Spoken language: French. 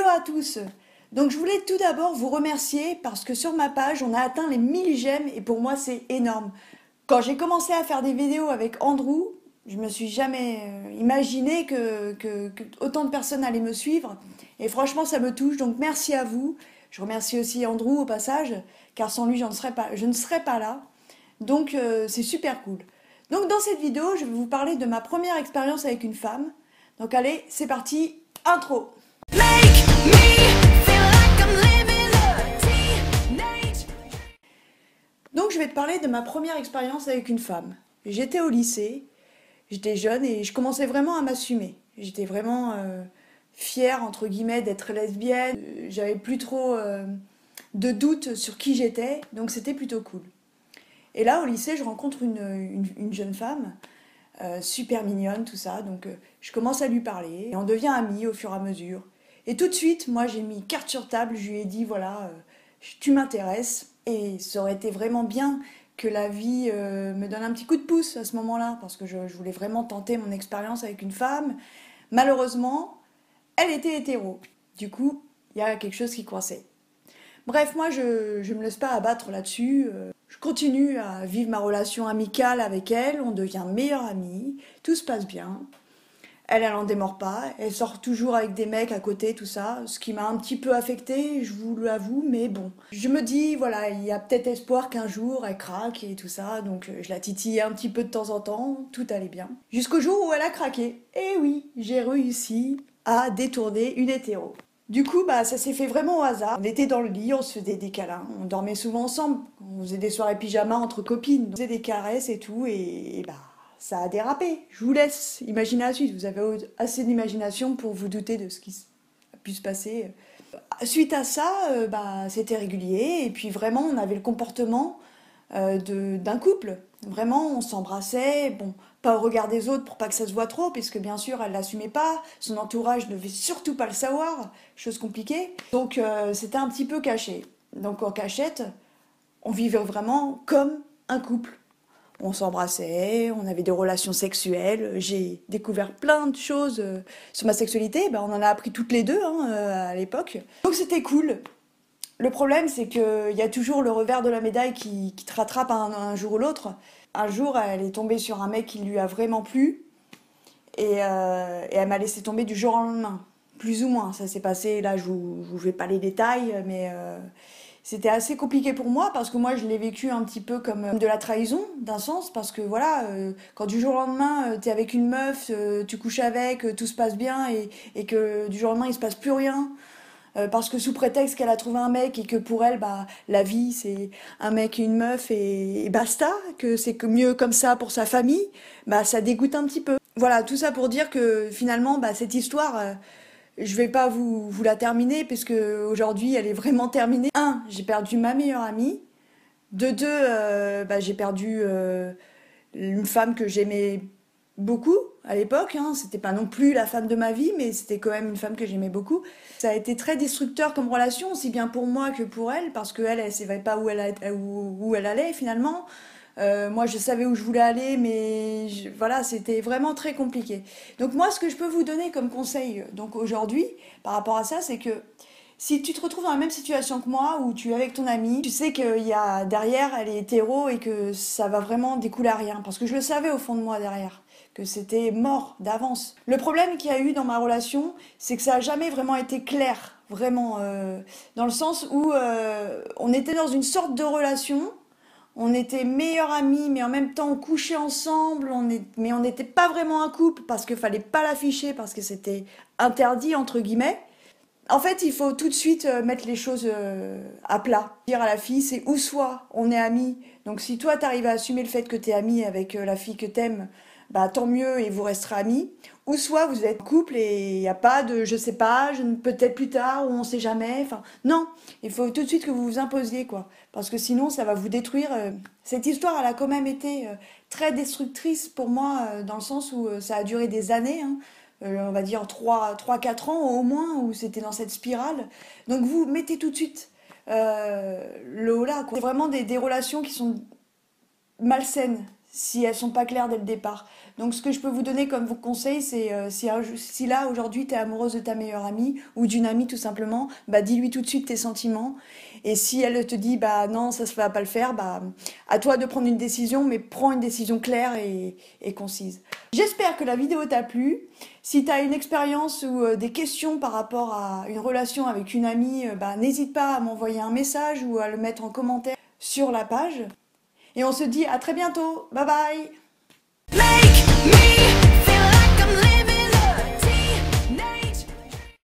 Hello à tous! Donc je voulais tout d'abord vous remercier parce que sur ma page on a atteint les 1000 j'aime et pour moi c'est énorme. Quand j'ai commencé à faire des vidéos avec Andrew, je me suis jamais imaginé que autant de personnes allaient me suivre et franchement ça me touche donc merci à vous. Je remercie aussi Andrew au passage car sans lui je ne serais pas là. Donc c'est super cool. Donc dans cette vidéo je vais vous parler de ma première expérience avec une femme. Donc allez c'est parti, intro! Donc je vais te parler de ma première expérience avec une femme. J'étais au lycée, j'étais jeune et je commençais vraiment à m'assumer. J'étais vraiment fière, entre guillemets, d'être lesbienne. J'avais plus trop de doutes sur qui j'étais, donc c'était plutôt cool. Et là, au lycée, je rencontre une jeune femme, super mignonne, tout ça, donc je commence à lui parler et on devient amis au fur et à mesure. Et tout de suite, moi j'ai mis carte sur table, je lui ai dit voilà, tu m'intéresses et ça aurait été vraiment bien que la vie me donne un petit coup de pouce à ce moment-là parce que je voulais vraiment tenter mon expérience avec une femme. Malheureusement, elle était hétéro. Du coup, il y a quelque chose qui coinçait. Bref, moi je me laisse pas abattre là-dessus. Je continue à vivre ma relation amicale avec elle, on devient meilleure amie, tout se passe bien. Elle en démord pas, elle sort toujours avec des mecs à côté, tout ça, ce qui m'a un petit peu affectée, je vous l'avoue, mais bon. Je me dis, voilà, il y a peut-être espoir qu'un jour elle craque et tout ça, donc je la titille un petit peu de temps en temps, tout allait bien. Jusqu'au jour où elle a craqué. Et oui, j'ai réussi à détourner une hétéro. Du coup, bah, ça s'est fait vraiment au hasard. On était dans le lit, on se faisait des câlins, on dormait souvent ensemble, on faisait des soirées pyjama entre copines, on faisait des caresses et tout, et bah... ça a dérapé. Je vous laisse imaginer la suite. Vous avez assez d'imagination pour vous douter de ce qui a pu se passer. Suite à ça, bah, c'était régulier. Et puis vraiment, on avait le comportement d'un couple. Vraiment, on s'embrassait. Bon, pas au regard des autres pour pas que ça se voit trop, puisque bien sûr, elle l'assumait pas. Son entourage ne devait surtout pas le savoir. Chose compliquée. Donc, c'était un petit peu caché. Donc, en cachette, on vivait vraiment comme un couple. On s'embrassait, on avait des relations sexuelles, j'ai découvert plein de choses sur ma sexualité, ben on en a appris toutes les deux hein, à l'époque. Donc c'était cool. Le problème c'est qu'il y a toujours le revers de la médaille qui te rattrape un jour ou l'autre. Un jour elle est tombée sur un mec qui lui a vraiment plu et elle m'a laissé tomber du jour au lendemain. Plus ou moins, ça s'est passé, là je vous fais pas les détails, mais... c'était assez compliqué pour moi parce que moi je l'ai vécu un petit peu comme de la trahison d'un sens parce que voilà quand du jour au lendemain t'es avec une meuf, tu couches avec, tout se passe bien et que du jour au lendemain il se passe plus rien parce que sous prétexte qu'elle a trouvé un mec et que pour elle bah la vie c'est un mec et une meuf et basta, que c'est mieux comme ça pour sa famille, bah ça dégoûte un petit peu. Voilà, tout ça pour dire que finalement bah cette histoire je vais pas vous la terminer puisque aujourd'hui elle est vraiment terminée. Un, j'ai perdu ma meilleure amie. De deux, bah, j'ai perdu une femme que j'aimais beaucoup à l'époque. Hein. C'était pas non plus la femme de ma vie, mais c'était quand même une femme que j'aimais beaucoup. Ça a été très destructeur comme relation, aussi bien pour moi que pour elle, parce qu'elle, elle savait pas où elle allait finalement. Moi, je savais où je voulais aller, mais voilà, c'était vraiment très compliqué. Donc moi, ce que je peux vous donner comme conseil, donc aujourd'hui, par rapport à ça, c'est que si tu te retrouves dans la même situation que moi, où tu es avec ton amie, tu sais qu'il y a derrière, elle est hétéro et que ça va vraiment découler à rien, parce que je le savais au fond de moi derrière, que c'était mort d'avance. Le problème qu'il y a eu dans ma relation, c'est que ça a jamais vraiment été clair, vraiment, dans le sens où on était dans une sorte de relation. On était meilleurs amis, mais en même temps on couchait ensemble, mais on n'était pas vraiment un couple parce qu'il fallait pas l'afficher, parce que c'était interdit entre guillemets. En fait, il faut tout de suite mettre les choses à plat. Dire à la fille, c'est ou soit on est amis, donc si toi t'arrives à assumer le fait que t'es ami avec la fille que t'aimes, bah tant mieux et vous resterez amis. Ou soit vous êtes couple et il n'y a pas de je sais pas, peut-être plus tard ou on sait jamais. Enfin, non, il faut tout de suite que vous vous imposiez quoi. Parce que sinon ça va vous détruire. Cette histoire elle a quand même été très destructrice pour moi dans le sens où ça a duré des années. Hein. On va dire 3-4 ans au moins où c'était dans cette spirale. Donc vous mettez tout de suite le haut là. C'est vraiment des relations qui sont malsaines. si elles sont pas claires dès le départ. Donc ce que je peux vous donner comme conseil, c'est si là aujourd'hui tu es amoureuse de ta meilleure amie ou d'une amie tout simplement, bah dis-lui tout de suite tes sentiments. Et si elle te dit bah non, ça ne va pas le faire, bah à toi de prendre une décision, mais prends une décision claire et concise. J'espère que la vidéo t'a plu. Si tu as une expérience ou des questions par rapport à une relation avec une amie, bah, n'hésite pas à m'envoyer un message ou à le mettre en commentaire sur la page. Et on se dit à très bientôt. Bye bye!